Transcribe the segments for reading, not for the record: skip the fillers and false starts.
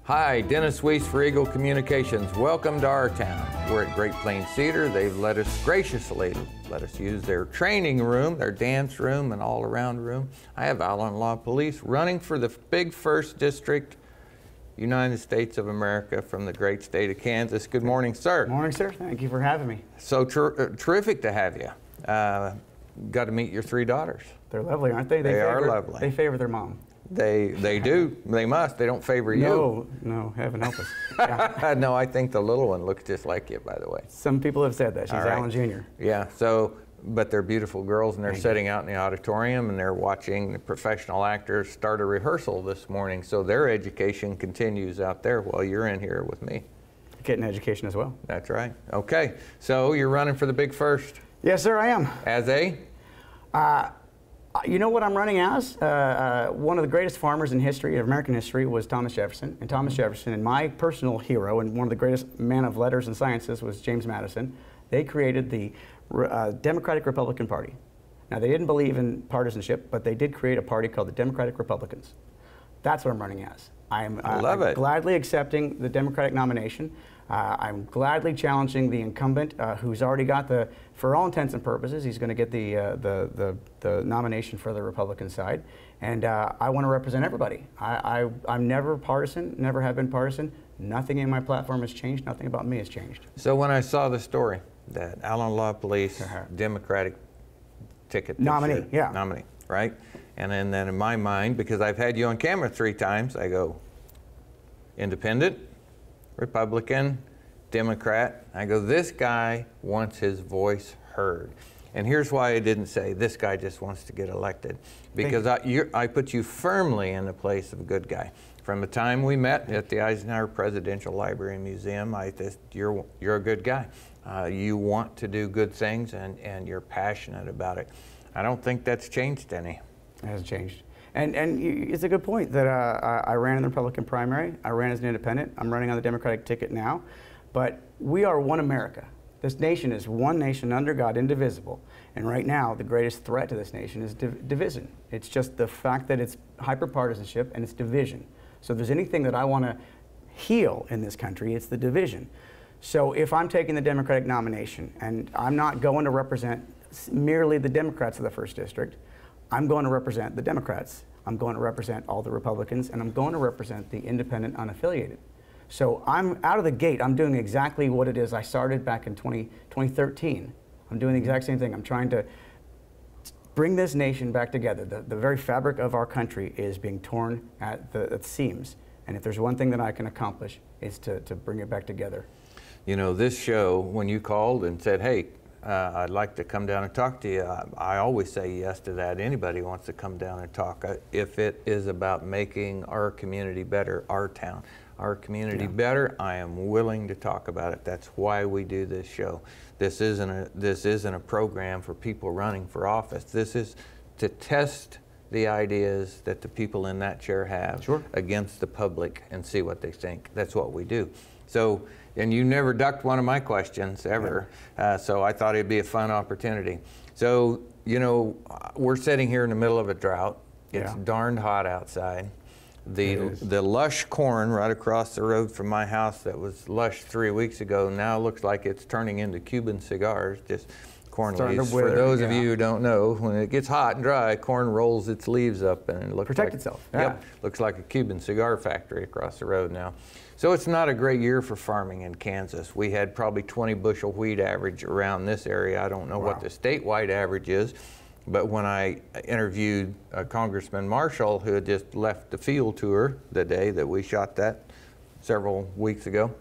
Hi, Dennis Weiss for Eagle Communications. Welcome to our town. We're at Great Plains Theater. They've graciously let us use their training room, their dance room, and all-around room. I have Alan LaPolice running for the big 1st District, United States of America from the great state of Kansas. Good morning, sir. Good morning, sir. Thank you for having me. So terrific to have you. Got to meet your 3 daughters. They're lovely, aren't they? They are lovely. They favor their mom. They do. They must. They don't favor you. No, heaven help us. Yeah. No, I think the little one looks just like you, by the way. Some people have said that. She's All right. Alan Jr. Yeah, but they're beautiful girls, and they're sitting out in the auditorium, and they're watching the professional actors start a rehearsal this morning. So their education continues out there while you're in here with me. Getting education as well. That's right. Okay, so you're running for the big 1st? Yes, sir, I am. As a? You know what I'm running as? One of the greatest farmers in history, of American history, was Thomas Jefferson. And Thomas Jefferson, and my personal hero, and one of the greatest men of letters and sciences, was James Madison. They created the Democratic Republican Party. Now, they didn't believe in partisanship, but they did create a party called the Democratic Republicans. That's what I'm running as. I'm gladly accepting the Democratic nomination. I'm gladly challenging the incumbent, who's already got for all intents and purposes, he's going to get the nomination for the Republican side. And I want to represent everybody. I'm never partisan, never have been partisan. Nothing in my platform has changed. Nothing about me has changed. So when I saw the story that Alan LaPolice, Democratic ticket nominee, yeah. Nominee, right? And then in my mind, because I've had you on camera 3 times, I go, independent, Republican, Democrat. I go, this guy wants his voice heard. And here's why I didn't say this guy just wants to get elected. Because I put you firmly in the place of a good guy. From the time we met at the Eisenhower Presidential Library and Museum, you're a good guy. You want to do good things, and you're passionate about it. I don't think that's changed any. It hasn't changed. And it's a good point that I ran in the Republican primary. I ran as an independent. I'm running on the Democratic ticket now. But we are one America. This nation is one nation under God, indivisible. And right now, the greatest threat to this nation is division. It's just the fact that it's hyper-partisanship and it's division. So if there's anything that I want to heal in this country, it's the division. So if I'm taking the Democratic nomination, and I'm not going to represent merely the Democrats of the 1st District, I'm going to represent the Democrats, I'm going to represent all the Republicans, and I'm going to represent the independent unaffiliated. So I'm out of the gate, I'm doing exactly what it is I started back in 2013. I'm doing the exact same thing. I'm trying to bring this nation back together. The very fabric of our country is being torn at the seams. And if there's one thing that I can accomplish, it's to bring it back together. You know, this show, when you called and said, hey, I'd like to come down and talk to you, I always say yes to that. Anybody wants to come down and talk. If it is about making our community better, our town, our community better, I am willing to talk about it. That's why we do this show. This isn't a program for people running for office. This is to test the ideas that the people in that chair have against the public and see what they think. That's what we do. So, and you never ducked one of my questions ever, so I thought it'd be a fun opportunity. So, you know, we're sitting here in the middle of a drought. It's darned hot outside. The lush corn right across the road from my house that was lush 3 weeks ago now looks like it's turning into Cuban cigars, just corn leaves. For those of you who don't know, when it gets hot and dry, corn rolls its leaves up and it looks protect itself. Yep, looks like a Cuban cigar factory across the road now. So it's not a great year for farming in Kansas. We had probably 20 bushel wheat average around this area. I don't know what the statewide average is, but when I interviewed Congressman Marshall, who had just left the field tour the day that we shot that several weeks ago,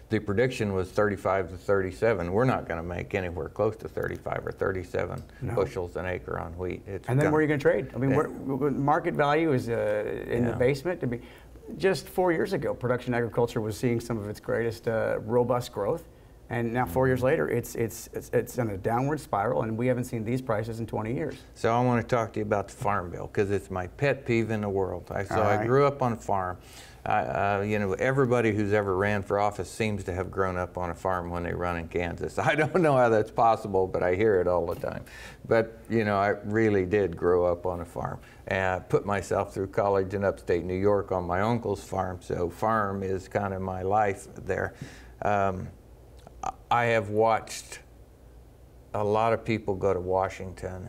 the prediction was 35 to 37. We're not going to make anywhere close to 35 or 37 bushels an acre on wheat. And then where are you going to trade? I mean, market value is in the basement. Just 4 years ago, production agriculture was seeing some of its greatest robust growth. And now 4 years later, it's in a downward spiral, and we haven't seen these prices in 20 years. So I want to talk to you about the Farm Bill, because it's my pet peeve in the world. I grew up on a farm. You know, everybody who's ever ran for office seems to have grown up on a farm when they run in Kansas. I don't know how that's possible, but I hear it all the time. But, you know, I really did grow up on a farm. And I put myself through college in upstate New York on my uncle's farm, so farm is kind of my life there. I have watched a lot of people go to Washington,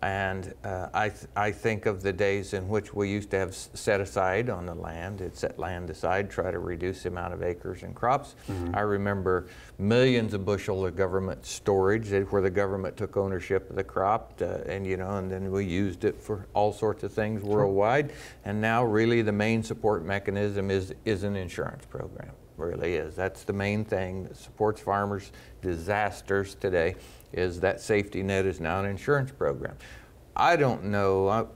and I think of the days in which we used to have set aside on the land. It set land aside, try to reduce the amount of acres and crops. I remember millions of bushel of government storage where the government took ownership of the crop, and you know, and then we used it for all sorts of things worldwide. And now, really, the main support mechanism is an insurance program. Really is. That's the main thing that supports farmers' disasters today. Is that safety net is now an insurance program. I don't know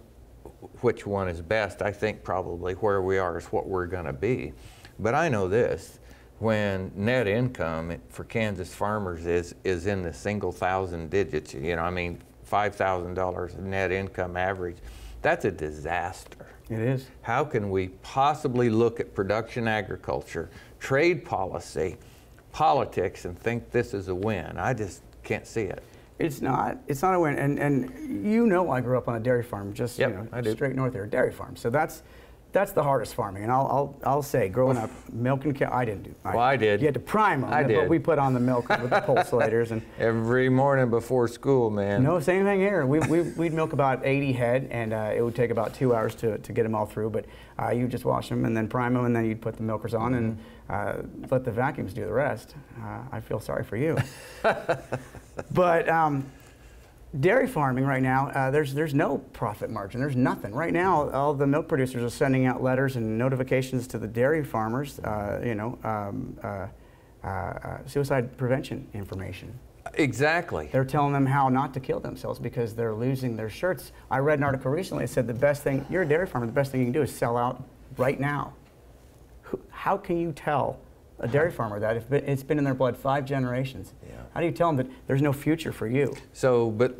which one is best. I think probably where we are is what we're going to be. But I know this, when net income for Kansas farmers is in the single thousand digits, you know, I mean, $5,000 net income average, that's a disaster. It is. How can we possibly look at production agriculture, trade policy, politics, and think this is a win? I just can't see it. It's not a win. And you know, I grew up on a dairy farm, just Yep, you know, I do. straight north there, a dairy farm. So that's the hardest farming. And I'll say, growing up, milking cow, I didn't do. Well, I did. You had to prime them, I but did. we put on the milk with the pulsators and. Every morning before school, man. No, same thing here. We'd milk about 80 head, and it would take about 2 hours to get them all through. But you just wash them and then prime them, and then you'd put the milkers on and let the vacuums do the rest. I feel sorry for you. But dairy farming right now, there's no profit margin. There's nothing. Right now, all the milk producers are sending out letters and notifications to the dairy farmers, suicide prevention information. Exactly. They're telling them how not to kill themselves because they're losing their shirts. I read an article recently that said the best thing, you're a dairy farmer, the best thing you can do is sell out right now. How can you tell a dairy farmer that if it's been in their blood 5 generations? Yeah. How do you tell them that there's no future for you? So, but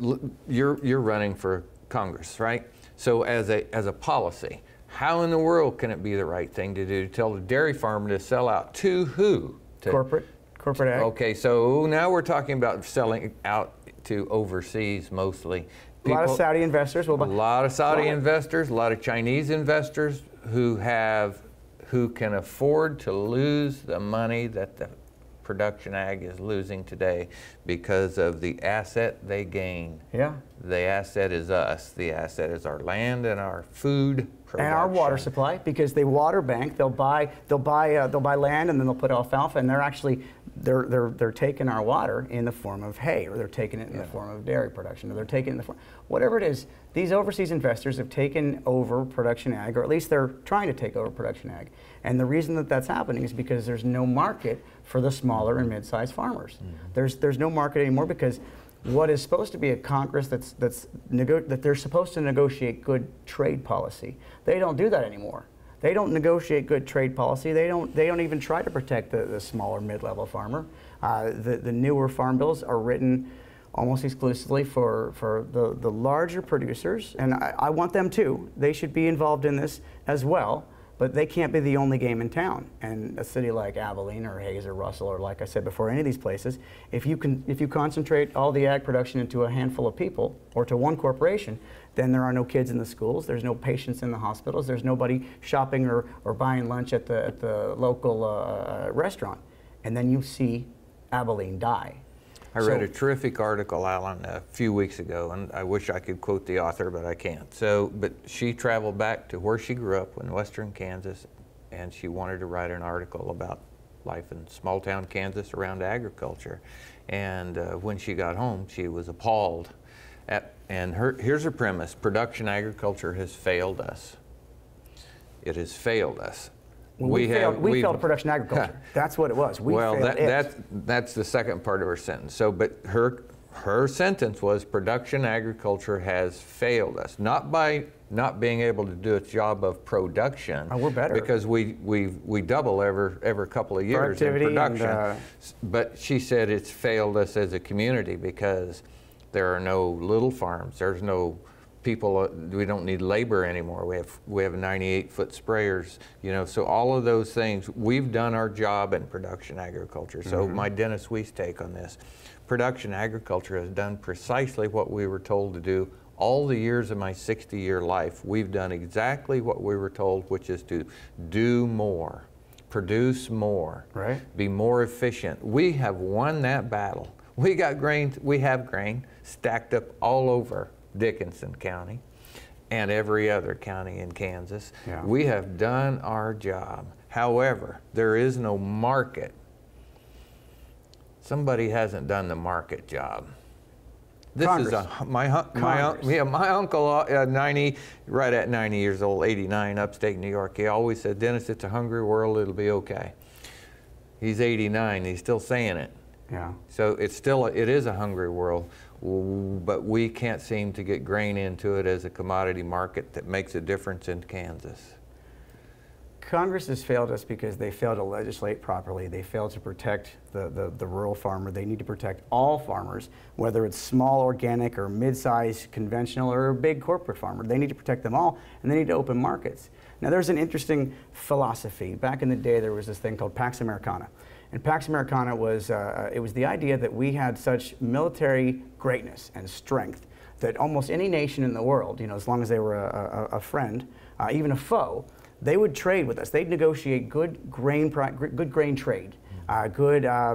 you're running for Congress, right? So as a policy, how in the world can it be the right thing to do to tell the dairy farmer to sell out to who? To Corporate ag. Okay, so now we're talking about selling out to overseas mostly. A lot of Saudi investors will buy. A lot of Saudi investors, a lot of Chinese investors who can afford to lose the money that the production ag is losing today because of the asset they gain. Yeah. The asset is us. The asset is our land and our food production. And our water supply, because they water bank. They'll buy land and then they'll put alfalfa, and they're actually they're taking our water in the form of hay, or they're taking it in the form of dairy production, or they're taking it in the form, whatever it is. These overseas investors have taken over production ag, or at least they're trying to take over production ag. And the reason that that's happening is because there's no market for the smaller and mid-sized farmers. There's no market anymore because what is supposed to be a Congress that they're supposed to negotiate good trade policy, they don't do that anymore. They don't negotiate good trade policy. They don't even try to protect the smaller mid-level farmer. The newer farm bills are written almost exclusively for the larger producers, and I want them too. They should be involved in this as well, but they can't be the only game in town. And a city like Abilene or Hayes or Russell, or like I said before, any of these places, if you concentrate all the ag production into a handful of people or to one corporation, then there are no kids in the schools, there's no patients in the hospitals, there's nobody shopping or buying lunch at the local restaurant. And then you see Abilene die. I read a terrific article, Alan, a few weeks ago, and I wish I could quote the author, but I can't. But she traveled back to where she grew up in western Kansas, and she wanted to write an article about life in small town Kansas around agriculture. And when she got home, she was appalled. Here's her premise: production agriculture has failed us. It has failed us. Well, we failed production agriculture. That's what it was. That's the second part of her sentence. So, but her sentence was production agriculture has failed us, not by not being able to do its job of production. Oh, we're better because we double every couple of years in production. But she said it's failed us as a community because there are no little farms. There's no people, we don't need labor anymore. We have 98-foot sprayers, you know, so all of those things, we've done our job in production agriculture. So my Dennis Weiss take on this, production agriculture has done precisely what we were told to do. All the years of my 60-year life, we've done exactly what we were told, which is to do more, produce more, be more efficient. We have won that battle. We got grain, we have grain stacked up all over Dickinson County and every other county in Kansas. Yeah. We have done our job. However, there is no market. Somebody hasn't done the market job. This Congress. is my uncle, 90, right at 90 years old, 89, upstate New York. He always said, Dennis, it's a hungry world, it'll be okay. He's 89, he's still saying it. Yeah. So it is a hungry world, but we can't seem to get grain into it as a commodity market that makes a difference in Kansas. Congress has failed us because they failed to legislate properly. They failed to protect the rural farmer. They need to protect all farmers, whether it's small organic or mid-sized conventional or a big corporate farmer. They need to protect them all, and they need to open markets. Now there's an interesting philosophy. Back in the day there was this thing called Pax Americana. And Pax Americana was, it was the idea that we had such military greatness and strength that almost any nation in the world, you know, as long as they were a friend, even a foe, they would trade with us. They'd negotiate good grain trade, good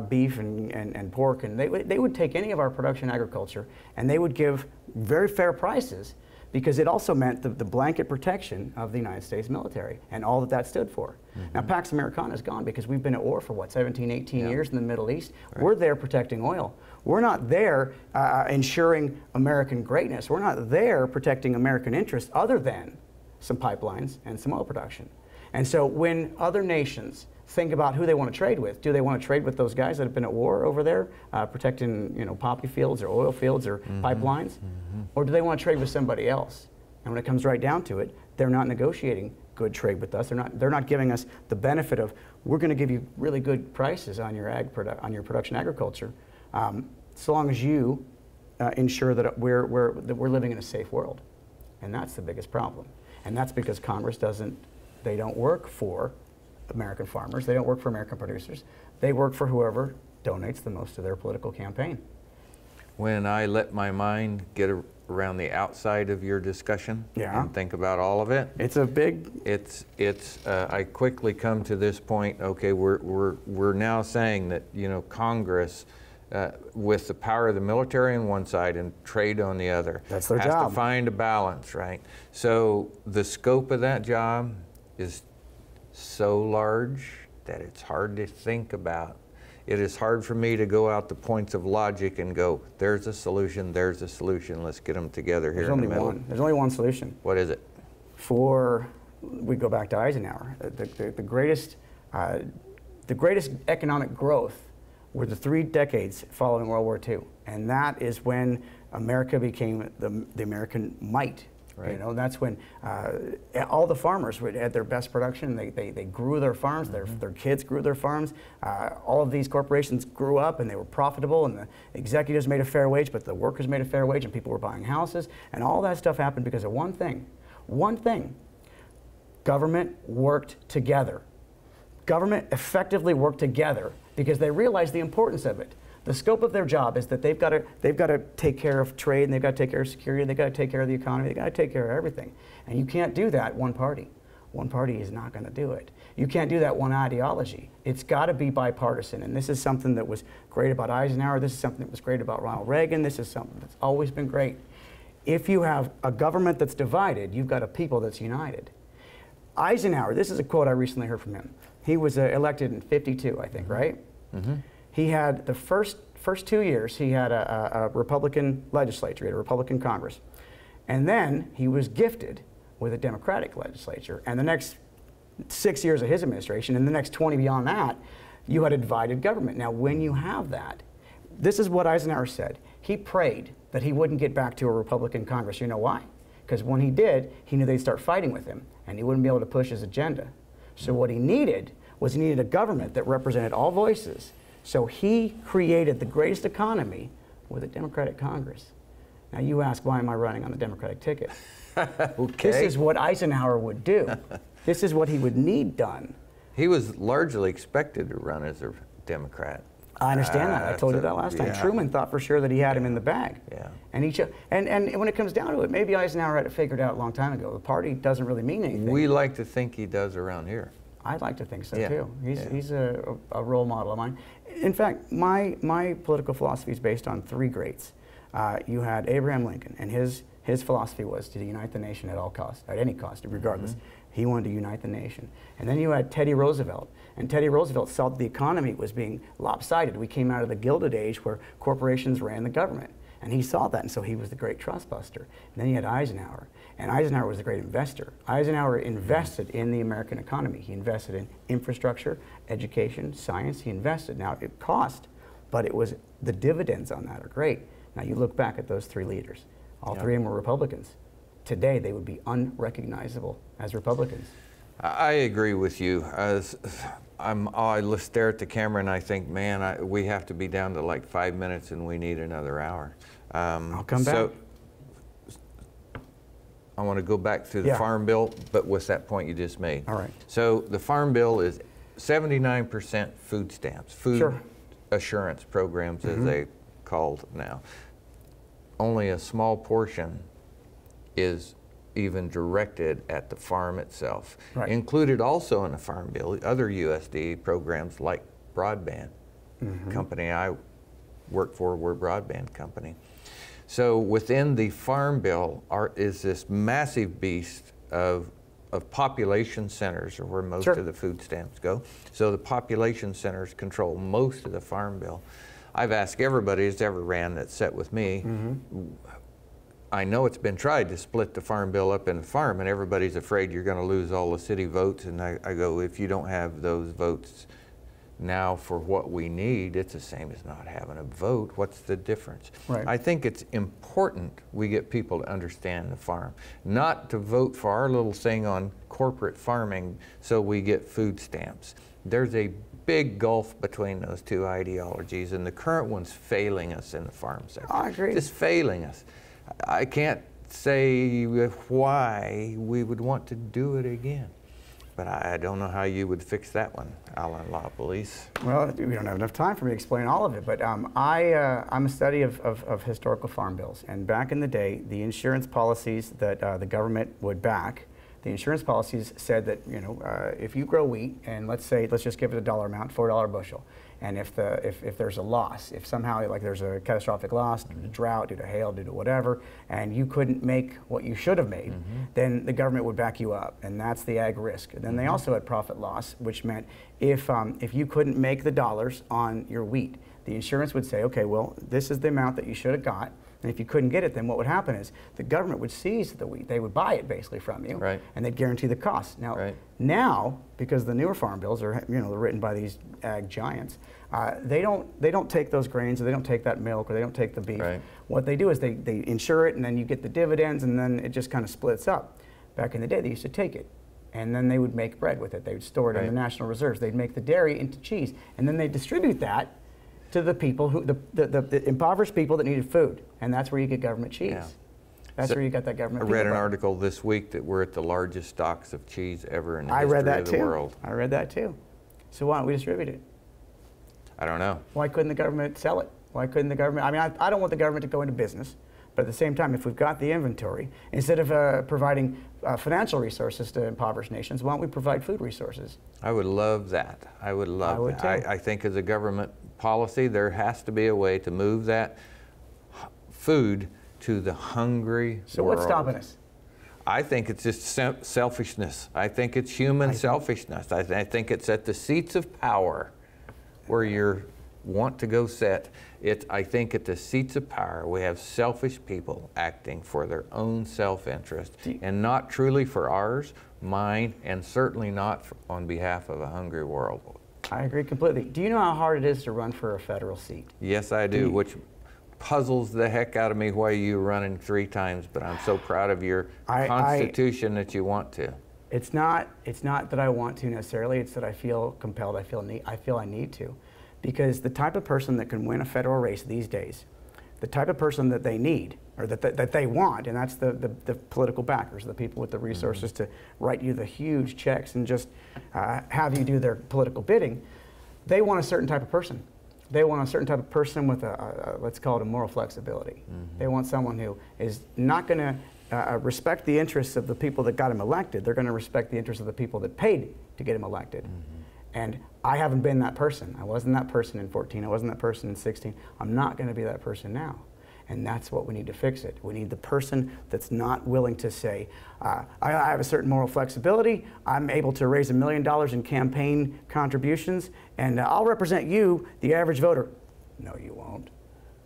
beef and pork, and they would take any of our production agriculture and they would give very fair prices, because it also meant the blanket protection of the United States military and all that that stood for. Now Pax Americana is gone because we've been at war for what, 17, 18 years in the Middle East. We're there protecting oil. We're not there ensuring American greatness. We're not there protecting American interests other than some pipelines and some oil production. And so when other nations think about who they want to trade with, do they want to trade with those guys that have been at war over there, protecting, you know, poppy fields or oil fields or pipelines, or do they want to trade with somebody else? And when it comes right down to it, they're not negotiating good trade with us. They're not giving us the benefit of, we're going to give you really good prices on your production agriculture, so long as you ensure that we're living in a safe world. And that's the biggest problem. And that's because Congress they don't work for American farmers, they don't work for American producers, they work for whoever donates the most to their political campaign. When I let my mind get around the outside of your discussion and think about all of it, it's a big. I quickly come to this point. Okay, we're now saying that, you know, Congress, with the power of the military on one side and trade on the other, that's their has job. to find a balance, right? So the scope of that job is so large that it's hard to think about. It is hard for me to go out the points of logic and go, there's a solution, let's get them together here in the middle. There's only one solution. What is it? We go back to Eisenhower. The greatest economic growth were the 3 decades following World War II. And that is when America became the American might. Right. You know, that's when all the farmers had their best production. They grew their farms. Their kids grew their farms. All of these corporations grew up and they were profitable, and the executives made a fair wage, but the workers made a fair wage, and people were buying houses. And all that stuff happened because of one thing. One thing. Government worked together. Government effectively worked together because they realized the importance of it. The scope of their job is that they've got to take care of trade, and they've got to take care of security, and they've got to take care of the economy, they've got to take care of everything. And you can't do that one party. One party is not going to do it. You can't do that one ideology. It's got to be bipartisan, and this is something that was great about Eisenhower, this is something that was great about Ronald Reagan, this is something that's always been great. If you have a government that's divided, you've got a people that's united. Eisenhower, this is a quote I recently heard from him. He was elected in '52, I think, right? Mm-hmm. He had the first 2 years, he had a Republican legislature, he had a Republican Congress. And then he was gifted with a Democratic legislature. And the next 6 years of his administration, and the next 20 beyond that, you had a divided government. Now, when you have that, this is what Eisenhower said. He prayed that he wouldn't get back to a Republican Congress. You know why? Because when he did, he knew they'd start fighting with him, and he wouldn't be able to push his agenda. So what he needed was a government that represented all voices. So he created the greatest economy with a Democratic Congress. Now you ask, why am I running on the Democratic ticket? Okay. This is what Eisenhower would do. This is what he would need done. He was largely expected to run as a Democrat. I understand that. I told you that last time. Yeah. Truman thought for sure that he had him in the bag. Yeah. And and when it comes down to it, maybe Eisenhower had it figured out a long time ago. The party doesn't really mean anything. We like to think he does around here. I'd like to think so Yeah. too. Yeah. He's a role model of mine. In fact, my political philosophy is based on three greats. You had Abraham Lincoln, and his philosophy was to unite the nation at all costs, at any cost, regardless. Mm-hmm. He wanted to unite the nation. And then you had Teddy Roosevelt, and Teddy Roosevelt saw that the economy was being lopsided. We came out of the Gilded Age where corporations ran the government, and he saw that, and so he was the great trust buster. And then you had Eisenhower, and Eisenhower was a great investor. Eisenhower invested in the American economy. He invested in infrastructure, education, science. He invested. Now, it cost, but it was the dividends on that are great. Now, you look back at those three leaders. All three of them were Republicans. Today, they would be unrecognizable as Republicans. I agree with you. I stare at the camera and I think, man, we have to be down to like 5 minutes and we need another hour. I'll come back. I want to go back to the Farm Bill, but with that point you just made. All right. So the Farm Bill is 79% food stamps, food assurance programs as they called now. Only a small portion is even directed at the farm itself. Right. Included also in the Farm Bill, other USDA programs like broadband. Company I work for, we're a broadband company. So within the Farm Bill is this massive beast of population centers, or where most of the food stamps go. So the population centers control most of the Farm Bill. I've asked everybody that's ever ran that sat with me, I know it's been tried to split the Farm Bill up in the farm, and everybody's afraid you're going to lose all the city votes. And I go, if you don't have those votes now for what we need, it's the same as not having a vote. What's the difference? Right. I think it's important we get people to understand the farm, not to vote for our little thing on corporate farming so we get food stamps. There's a big gulf between those two ideologies, and the current one's failing us in the farm sector. I agree. Just failing us. I can't say why we would want to do it again, but I don't know how you would fix that one, Alan LaPolice. Well, we don't have enough time for me to explain all of it, but I'm a study of historical farm bills, and back in the day, the insurance policies that the government would back, the insurance policies said that, you know, if you grow wheat, and let's just give it a dollar amount, $4 a bushel, and if there's a loss, if somehow like there's a catastrophic loss due to drought, due to hail, due to whatever, and you couldn't make what you should have made, then the government would back you up, and that's the ag risk. And then they also had profit loss, which meant if you couldn't make the dollars on your wheat, the insurance would say, okay, well, this is the amount that you should have got. And if you couldn't get it, then what would happen is the government would seize the wheat. They would buy it basically from you, and they'd guarantee the cost. Now, because the newer farm bills are, you know, they're written by these ag giants, they don't take those grains, or they don't take that milk, or they don't take the beef. What they do is they insure it, and then you get the dividends, and then it just kind of splits up. Back in the day, they used to take it, and then they would make bread with it. They would store it in the national reserves. They'd make the dairy into cheese, and then they'd distribute that to the people who, the impoverished people that needed food, and that's where you get government cheese. That's where you got that government. I read an article this week that we're at the largest stocks of cheese ever in the history of the world. I read that too. So why don't we distribute it? I don't know. Why couldn't the government sell it? Why couldn't the government? I mean, I don't want the government to go into business, but at the same time, if we've got the inventory, instead of providing financial resources to impoverished nations, why don't we provide food resources? I would love that. I would love that. I think as a government policy, there has to be a way to move that food to the hungry world. So what's stopping us? I think it's just selfishness. I think it's human selfishness. I think it's at the seats of power where you want to go sit. I think at the seats of power we have selfish people acting for their own self-interest and not truly for ours, mine, and certainly not on behalf of a hungry world. I agree completely. Do you know how hard it is to run for a federal seat? Yes, I do, which puzzles the heck out of me why you're running 3 times, but I'm so proud of your constitution that you want to. It's not that I want to necessarily, it's that I feel compelled, I feel I need to. Because the type of person that can win a federal race these days, the type of person that they need or that they want, and that's the political backers, the people with the resources to write you the huge checks and just have you do their political bidding. They want a certain type of person. They want a certain type of person with let's call it a moral flexibility. They want someone who is not going to respect the interests of the people that got him elected. They're going to respect the interests of the people that paid to get him elected. And I haven't been that person. I wasn't that person in 14. I wasn't that person in 16. I'm not going to be that person now. And that's what we need to fix it. We need the person that's not willing to say, I have a certain moral flexibility, I'm able to raise $1 million in campaign contributions, and I'll represent you, the average voter. No, you won't.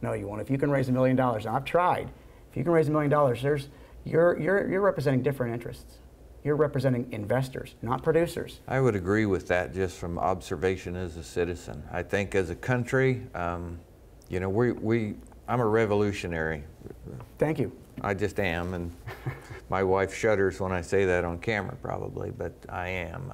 No, you won't. If you can raise $1 million, and I've tried, if you can raise $1 million, you're representing different interests. You're representing investors, not producers. I would agree with that just from observation as a citizen. I think as a country, you know, I'm a revolutionary. Thank you. I just am, and my wife shudders when I say that on camera probably, but I am.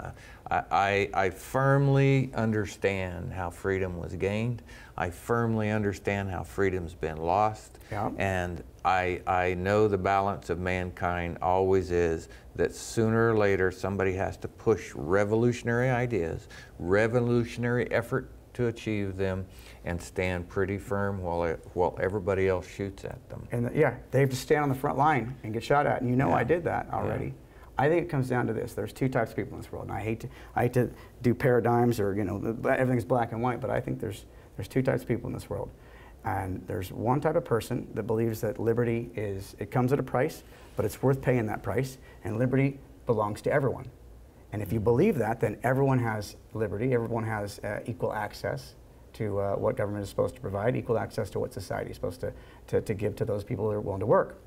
I firmly understand how freedom was gained. I firmly understand how freedom's been lost. Yeah. And I know the balance of mankind always is that sooner or later somebody has to push revolutionary ideas, revolutionary effort to achieve them, and stand pretty firm while everybody else shoots at them. And yeah, they have to stand on the front line and get shot at. And you know, I did that already. Yeah. I think it comes down to this: there's two types of people in this world, and I hate to do paradigms or, you know, everything's black and white, but I think there's two types of people in this world. And there's one type of person that believes that liberty it comes at a price, but it's worth paying that price, and liberty belongs to everyone. And if you believe that, then everyone has liberty, everyone has equal access to what government is supposed to provide, equal access to what society is supposed to give to those people who are willing to work.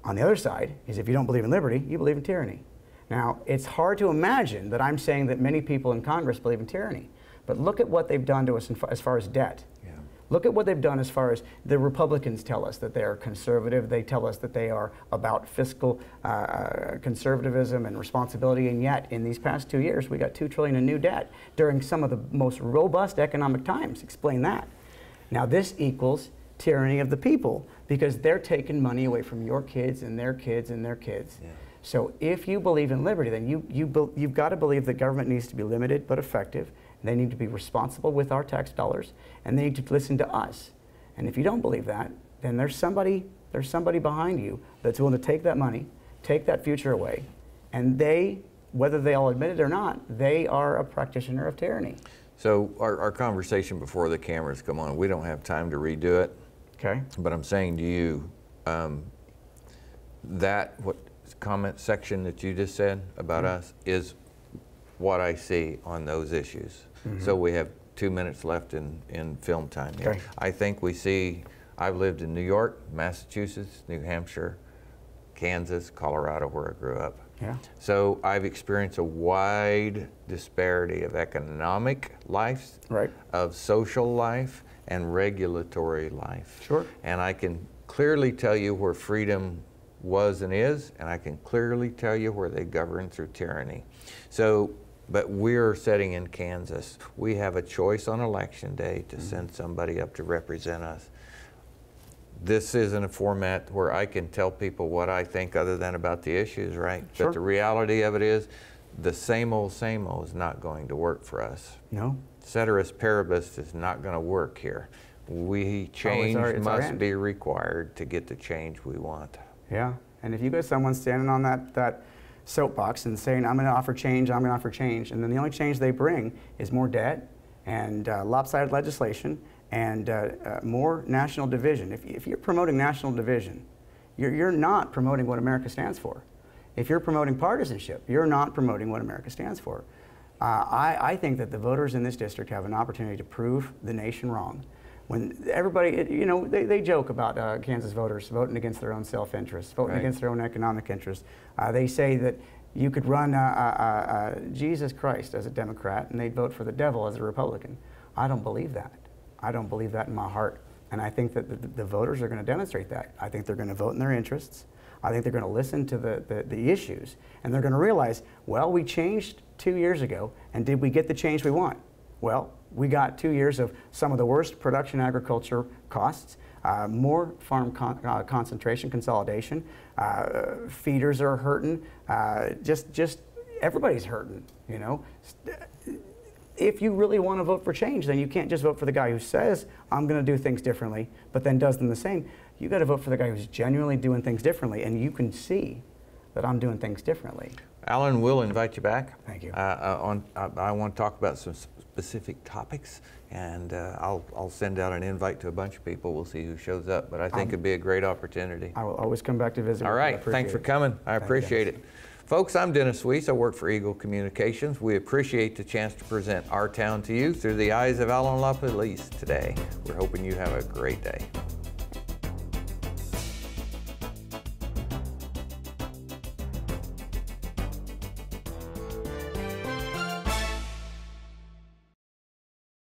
On the other side is, if you don't believe in liberty, you believe in tyranny. Now, it's hard to imagine that I'm saying that many people in Congress believe in tyranny, but look at what they've done to us as far as debt. Yeah. Look at what they've done as far as the Republicans tell us that they are conservative. They tell us that they are about fiscal conservatism and responsibility, and yet in these past 2 years we got $2 trillion in new debt during some of the most robust economic times. Explain that. Now this equals tyranny of the people, because they're taking money away from your kids and their kids and their kids. Yeah. So if you believe in liberty, then you've got to believe that government needs to be limited but effective. They need to be responsible with our tax dollars, and they need to listen to us. And if you don't believe that, then there's somebody behind you that's willing to take that money, take that future away, and they, whether they all admit it or not, they are a practitioner of tyranny. So our conversation before the cameras come on, we don't have time to redo it. Okay. But I'm saying to you, that comment section that you just said about us is what I see on those issues. So we have 2 minutes left in film time here. Okay. I think we see, I've lived in New York, Massachusetts, New Hampshire, Kansas, Colorado, where I grew up. Yeah. So I've experienced a wide disparity of economic life, right, of social life, and regulatory life. Sure. And I can clearly tell you where freedom was and is, and I can clearly tell you where they govern through tyranny. So, but we're sitting in Kansas. We have a choice on election day to send somebody up to represent us. This isn't a format where I can tell people what I think other than about the issues, right? Sure. But the reality of it is, the same old is not going to work for us. No. Ceteris paribus is not going to work here. Change must be required to get the change we want. Yeah, and if you get someone standing on that soapbox and saying, I'm going to offer change, I'm going to offer change, and then the only change they bring is more debt and lopsided legislation and more national division. If you're promoting national division, you're not promoting what America stands for. If you're promoting partisanship, you're not promoting what America stands for. I think that the voters in this district have an opportunity to prove the nation wrong. When everybody, you know, they joke about Kansas voters voting against their own self-interest, voting against their own economic interest. They say that you could run Jesus Christ as a Democrat and they'd vote for the devil as a Republican. I don't believe that. I don't believe that in my heart. And I think that the voters are going to demonstrate that. I think they're going to vote in their interests. I think they're going to listen to the issues. And they're going to realize, well, we changed 2 years ago, and did we get the change we want? Well, we got 2 years of some of the worst production agriculture costs, More farm concentration, consolidation. Feeders are hurting. Just everybody's hurting, you know. If you really want to vote for change, then you can't just vote for the guy who says, I'm going to do things differently, but then does them the same. You got to vote for the guy who's genuinely doing things differently, and you can see that I'm doing things differently. Alan, we'll invite you back. Thank you. I want to talk about some specific topics, and I'll send out an invite to a bunch of people. We'll see who shows up, but I think it'd be a great opportunity. I will always come back to visit. All right, thanks for coming. I appreciate it. Folks, I'm Dennis Weiss. I work for Eagle Communications. We appreciate the chance to present our town to you through the eyes of Alan LaPolice today. We're hoping you have a great day.